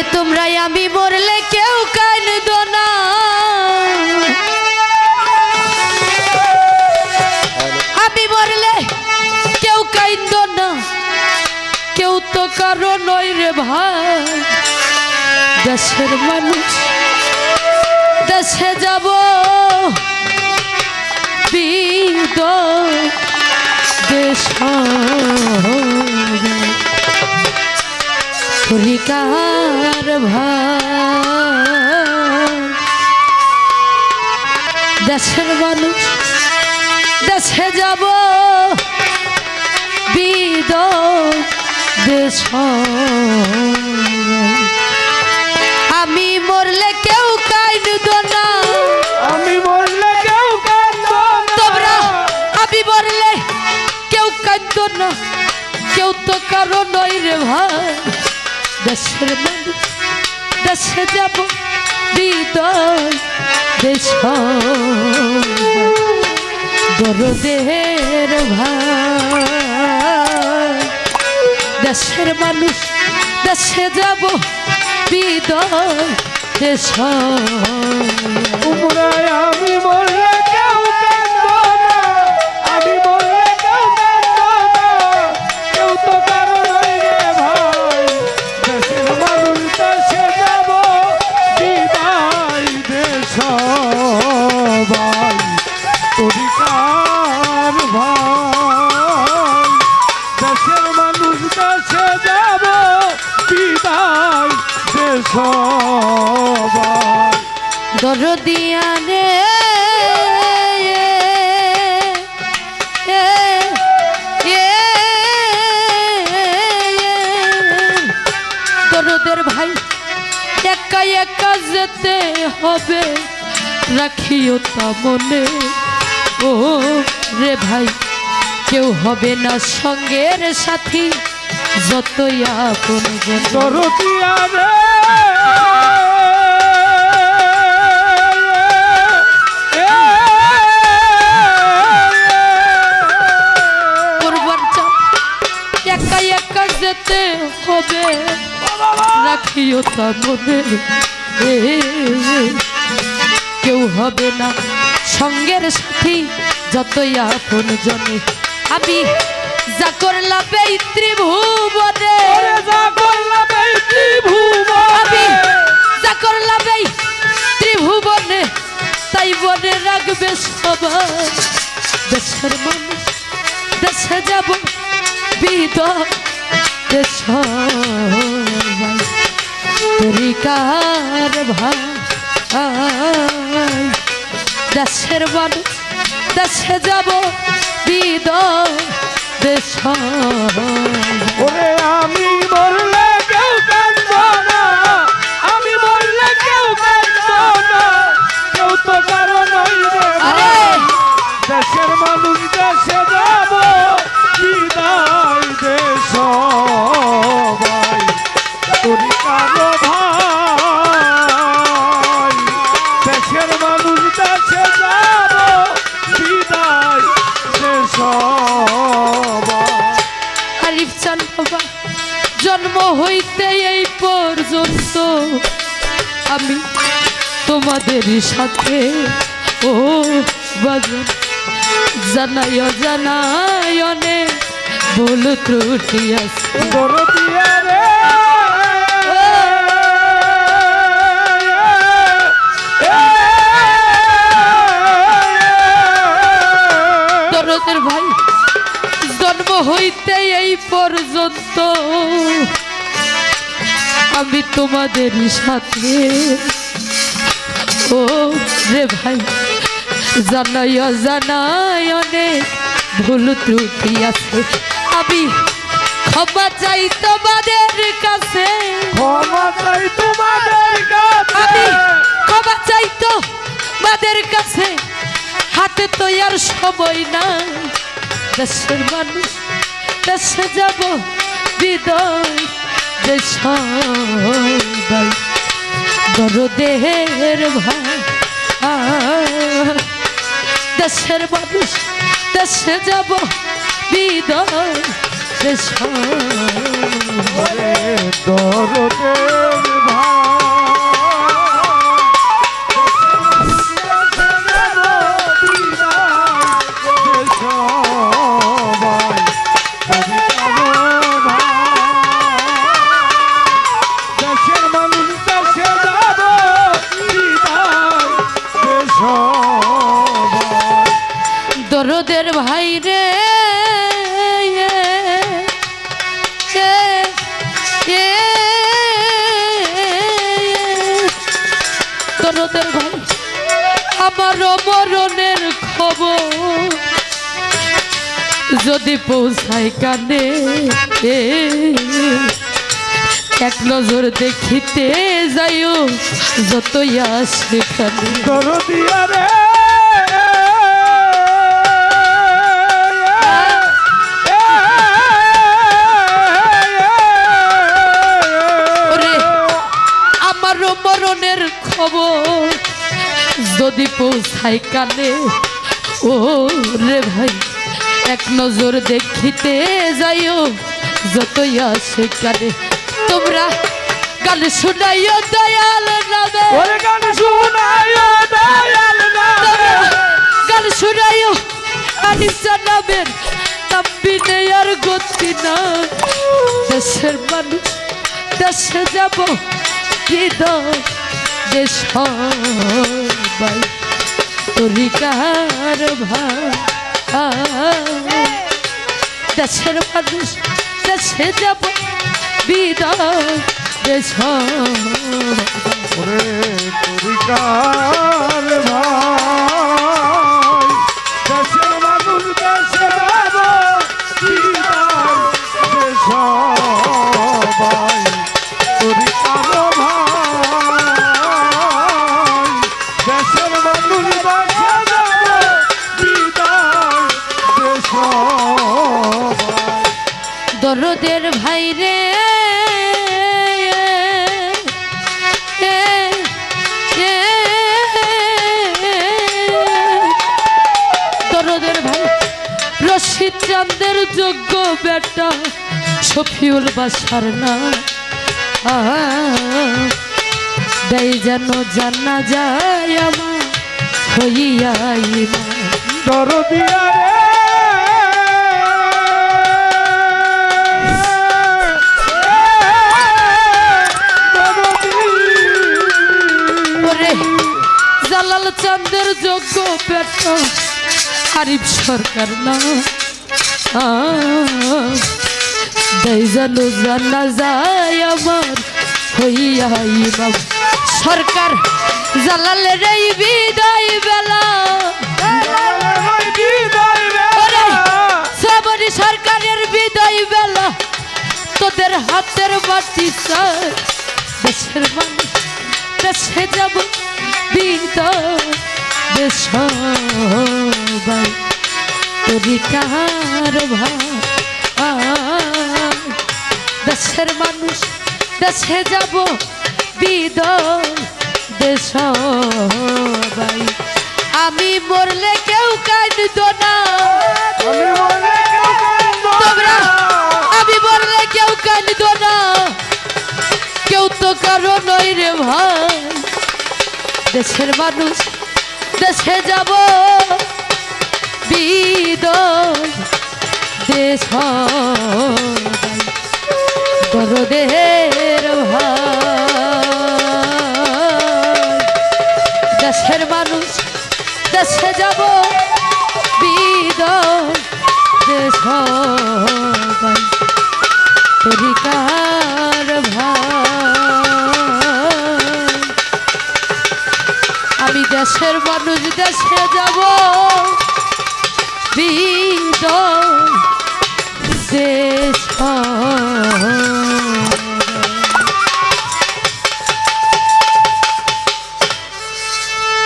ওরে তোমরাই আমি মরলে কেউ কাঁদো না, আমি মরলে কেউ কাঁদো না, কেউ তো কারো নয় রে ভাই। দেশের মানুষ দেশে যাব দেশ হরিকার ভাই। দেশের মানুষ দেশে যাব দেশ। আমি মরলে কেউ কাঁদো না, আমি মরলে কেউ কাঁদো না, তোমরা আমি মরলে কেউ কাঁদো না, কেউ তো কারো নয় রে ভাই। দেশের মানুষ দেশে যাব দেশ দরদের ভাই। দেশের মানুষ দেশে যাব দেশ। আমি মরলে কেউ কাঁদো না, আমি মরলে কেউ কাঁদো না, কেউ তো কারো নয় রে ভাই। দেশের মানুষ দেশে যাব বিদায় দেশ ভাই, অধিকার ভাই। দেশের মানুষ দেশে যাব বিদায় দেশ ভাই। দরদিয়ানে দরদের ভাই, একা একা যেতে হবে, রাখিও তা মনে। ও রে ভাই, কেউ হবে না সঙ্গের সাথী, যতই আপন দরদিয়ানে একা একা যেতে হবে, রাখিও তা মনে। কেউ হবে না সঙ্গের সাথী, যতই আপন জনে। আমি যা করলাম এই ত্রিভুবনে, আমি যা করলাম এই ত্রিভুবনে, তাই মনে রাখবে সবাই। দেশের মানুষ দেশে যাব দেশ তরিকার ভাই। দেশের মানুষ দেশে যাব দেশ। ওরে আমি মরলে কেউ কাঁদো না, আমি মরলে কেউ কাঁদো না, কেউ তো কারো নয় রে ভাই। দেশের মানুষ দেশে যাব বিদায় দেশ ভাই, তরিকার ভাই। দেশের মানুষ দেশে যাব বিদায় দেশ ভাই। আরিফ চাঁদ বাবা, জন্ম হইতে এই পর্যন্ত আমি তোমাদের সাথে, ও বাজন জানাই জানাই অনেক ভুল ত্রুটি আছে। দরদিয়ানে দরদের ভাই, জন্ম হইতে এই পর্যন্ত আমি তোমাদের সাথে, ও রে ভাই জানাই জানাই অনেক ভুল ত্রুটি আছে। আমি ক্ষমা চাই তোমাদের কাছে, ক্ষমা চাই তোমাদের কাছে, আমি ক্ষমা চাই তোমাদের কাছে। হাতে তো আর সময় নাই, দেশের মানুষ দেশে যাব বিদায় দেশ ভাই। দরদের ভাই, দেশের মানুষ দেশে যাব বিদায় দেশ। দরদের দরদের ভাই রে দরদের ভাই আমার মরণের খবর যদি পৌঁছায় কানে এক নজর দেখিতে যাইও যতই আসে কানে দরদিয়া রে মরণের খবর যদি পৌঁছায় কানে ও রে ভাই এক নজর দেখিতে যাইও যতই আসে কানে তোমরা গান শুনাইও দয়াল নামে ওরে গান শুনাইও দয়াল নামে গান শুনাইও আনিসা নামের নামবিনে আর গতি না দেশের মানুষ দেশে যাব দেশ সবাই তরিকার ভাই দেশের মানুষ দেশে যাব বিদায় দেশ ওরে তরিকার ভাই দেশের মানুষ দেশে যাব বিদায় দেশ সবাই তরিকার দরদের ভাই রে দরদের ভাই রশিদ চাঁদের যোগ্য বেটা শফিউল বাসার না দেয় যেন জানা যায় আমার হইয়াই দরদিয়া রে জালাল চাঁদের যোগ্য পেটা আরিফ সরকার না দেয় যেন জানা যায় আমার হইয়া ইমাম সরকার জালালের এই বিদায় বেলা শ্রাবণী সরকারের বিদায় বেলা তোদের হাতের বাটি দেশের মানুষ দেশে যাব বিদায় সবাই তরিকার ভাই দেশের মানুষ দেশে যাব বিদায় সবাই আমি মরলে কেউ কাঁদত না তোমরা আমি মরলে কেউ কাঁদত না কেউ তো কারো নয় রে ভাই দেশের মানুষ দেশে যাব বিদায় দেশ দরদের ভাই দেশের মানুষ দেশে যাব বিদায় দেশ তরিকার ভাই আমি দেশের মানুষ দেশে যাব বিদায়